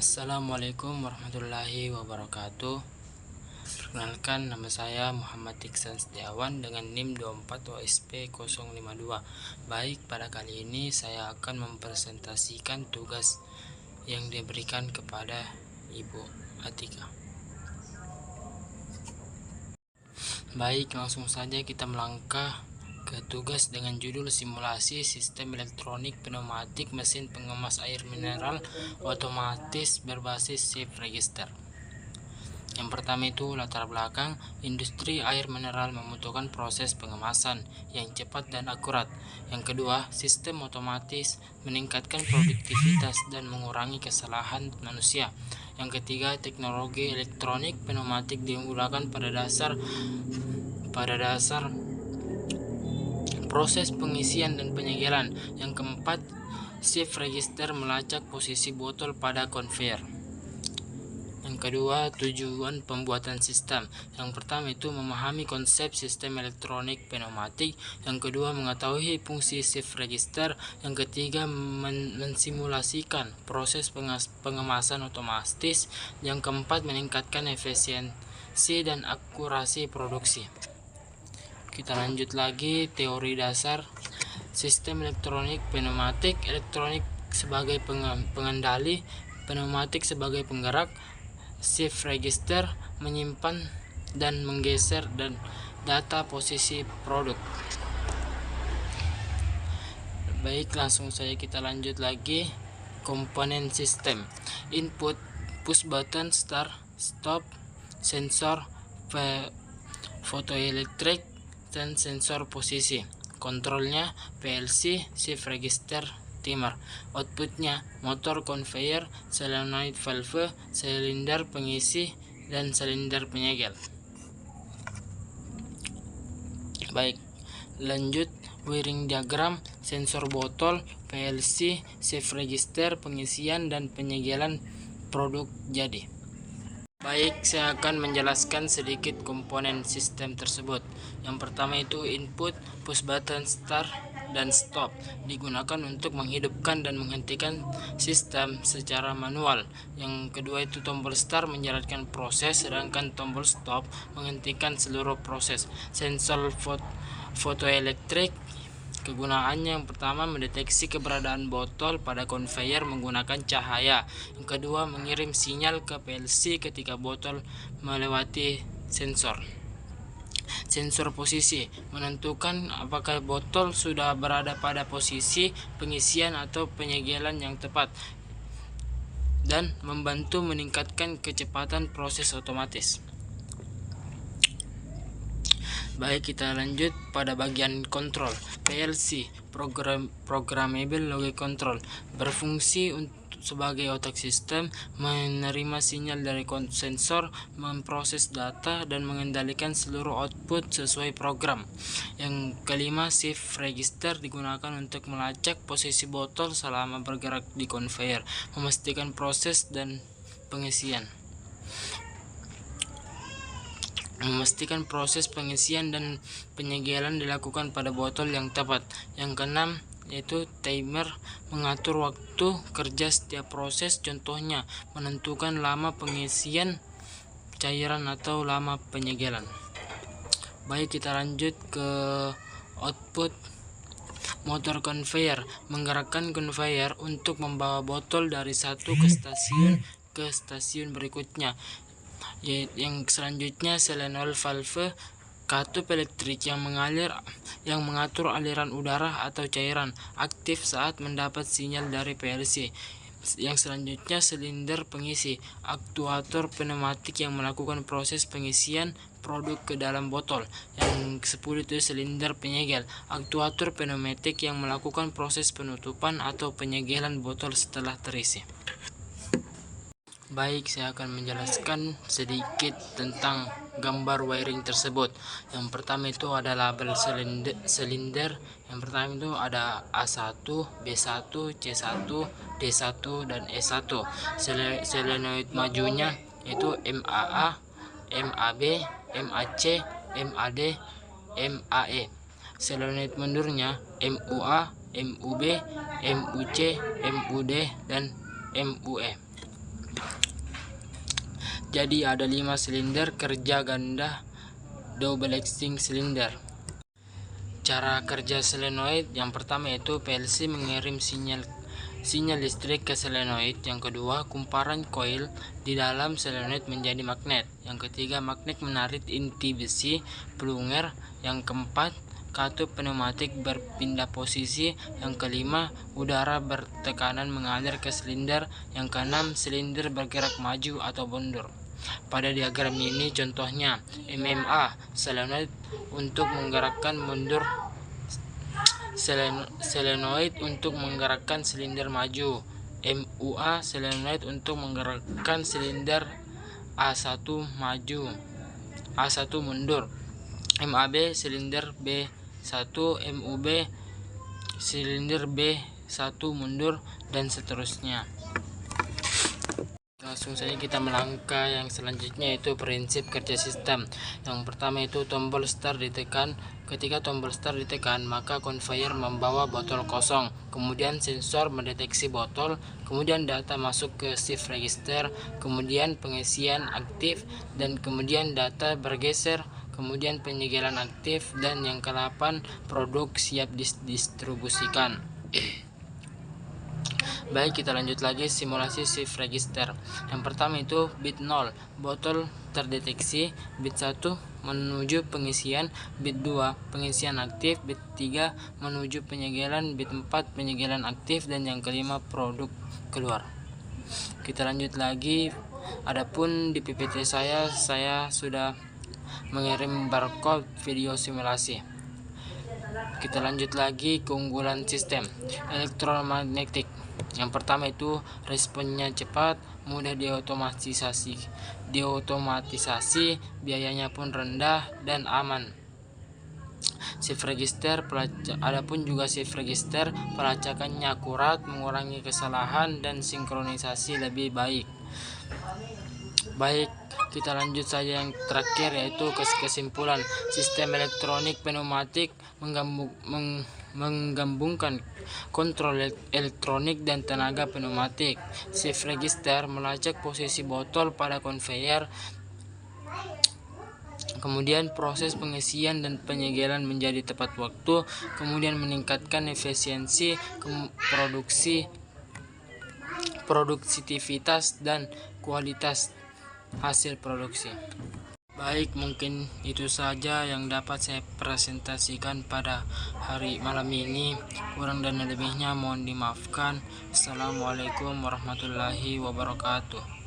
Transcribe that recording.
Assalamualaikum warahmatullahi wabarakatuh. Perkenalkan, nama saya Muhammad Iksan Setiawan dengan NIM 24OSP052. Baik, pada kali ini saya akan mempresentasikan tugas yang diberikan kepada Ibu Atika. Baik, langsung saja kita melangkah ke tugas dengan judul simulasi sistem elektronik pneumatik mesin pengemas air mineral otomatis berbasis shift register. Yang pertama itu latar belakang. Industri air mineral membutuhkan proses pengemasan yang cepat dan akurat. Yang kedua, sistem otomatis meningkatkan produktivitas dan mengurangi kesalahan manusia. Yang ketiga, teknologi elektronik pneumatik digunakan pada dasar proses pengisian dan penyegelan. Yang keempat, shift register melacak posisi botol pada konveyor. Yang kedua, tujuan pembuatan sistem. Yang pertama itu memahami konsep sistem elektronik pneumatik. Yang kedua, mengetahui fungsi shift register. Yang ketiga, mensimulasikan proses pengemasan otomatis. Yang keempat, meningkatkan efisiensi dan akurasi produksi. Kita lanjut lagi, teori dasar sistem elektronik pneumatik. Elektronik sebagai pengendali, pneumatik sebagai penggerak, shift register menyimpan dan menggeser dan data posisi produk. Baik, langsung saja kita lanjut lagi. Komponen sistem: input, push button, start, stop, sensor, photoelectric, dan sensor posisi. Kontrolnya PLC, shift register, timer. Outputnya motor conveyor, solenoid valve, silinder pengisi, dan silinder penyegel. Baik, lanjut wiring diagram. Sensor botol, PLC, shift register, pengisian dan penyegelan produk jadi. Baik, saya akan menjelaskan sedikit komponen sistem tersebut. Yang pertama itu input, push button, start dan stop digunakan untuk menghidupkan dan menghentikan sistem secara manual. Yang kedua itu tombol start menjalankan proses, sedangkan tombol stop menghentikan seluruh proses. Sensor photoelektrik, kegunaannya yang pertama mendeteksi keberadaan botol pada konveyor menggunakan cahaya. Yang kedua, mengirim sinyal ke PLC ketika botol melewati sensor. Sensor posisi menentukan apakah botol sudah berada pada posisi pengisian atau penyegelan yang tepat dan membantu meningkatkan kecepatan proses otomatis. Baik, kita lanjut pada bagian kontrol. PLC, Programmable Logic Control, berfungsi sebagai otak sistem, menerima sinyal dari sensor, memproses data, dan mengendalikan seluruh output sesuai program. Yang kelima, shift register digunakan untuk melacak posisi botol selama bergerak di konveyor, memastikan proses dan pengisian. Dan penyegelan dilakukan pada botol yang tepat. Yang keenam yaitu timer, mengatur waktu kerja setiap proses, contohnya menentukan lama pengisian cairan atau lama penyegelan. Baik, kita lanjut ke output. Motor conveyor menggerakkan conveyor untuk membawa botol dari satu ke stasiun berikutnya. Yang selanjutnya solenoid valve, katup elektrik yang mengatur aliran udara atau cairan, aktif saat mendapat sinyal dari PLC. Yang selanjutnya silinder pengisi, aktuator pneumatik yang melakukan proses pengisian produk ke dalam botol. Yang 10 itu silinder penyegel, aktuator pneumatik yang melakukan proses penutupan atau penyegelan botol setelah terisi. Baik, saya akan menjelaskan sedikit tentang gambar wiring tersebut. Yang pertama itu ada label silinder. Yang pertama itu ada A1, B1, C1, D1, dan E1. Solenoid majunya itu MAA, MAB, MAC, MAD, MAE. Solenoid mundurnya MUA, MUB, MUC, MUD, dan MUE. Jadi ada 5 silinder kerja ganda double acting silinder. Cara kerja solenoid yang pertama yaitu PLC mengirim sinyal listrik ke solenoid. Yang kedua, kumparan koil di dalam solenoid menjadi magnet. Yang ketiga, magnet menarik inti besi plunger. Yang keempat, katup pneumatik berpindah posisi. Yang kelima, udara bertekanan mengalir ke silinder. Yang keenam, silinder bergerak maju atau mundur. Pada diagram ini contohnya MMA solenoid untuk menggerakkan mundur, solenoid untuk menggerakkan silinder maju, MUA solenoid untuk menggerakkan silinder A1 maju, A1 mundur, MAB silinder B1, MUB silinder B1 mundur, dan seterusnya. Langsung saja kita melangkah yang selanjutnya, yaitu prinsip kerja sistem. Yang pertama itu tombol start ditekan. Ketika tombol start ditekan, maka conveyor membawa botol kosong. Kemudian sensor mendeteksi botol. Kemudian data masuk ke shift register. Kemudian pengisian aktif. Dan kemudian data bergeser. Kemudian penyegelan aktif. Dan yang ke-8, produk siap didistribusikan. Baik, kita lanjut lagi simulasi shift register. Yang pertama itu bit 0, botol terdeteksi. Bit 1 menuju pengisian. Bit 2 pengisian aktif. Bit 3 menuju penyegelan. Bit 4 penyegelan aktif. Dan yang kelima, produk keluar. Kita lanjut lagi. Adapun di PPT saya sudah mengirim barcode video simulasi. Kita lanjut lagi, keunggulan sistem elektromagnetik. Yang pertama itu responnya cepat, mudah diotomatisasi, biayanya pun rendah dan aman. Shift register, adapun juga shift register pelacakannya akurat, mengurangi kesalahan dan sinkronisasi lebih baik. Baik, kita lanjut saja yang terakhir, yaitu kesimpulan. Sistem elektronik pneumatik menggabungkan kontrol elektronik dan tenaga pneumatik. Shift register melacak posisi botol pada conveyor. Kemudian proses pengisian dan penyegelan menjadi tepat waktu. Kemudian meningkatkan efisiensi produktivitas dan kualitas hasil produksi. Baik, mungkin itu saja yang dapat saya presentasikan pada hari malam ini. Kurang dan lebihnya mohon dimaafkan. Assalamualaikum warahmatullahi wabarakatuh.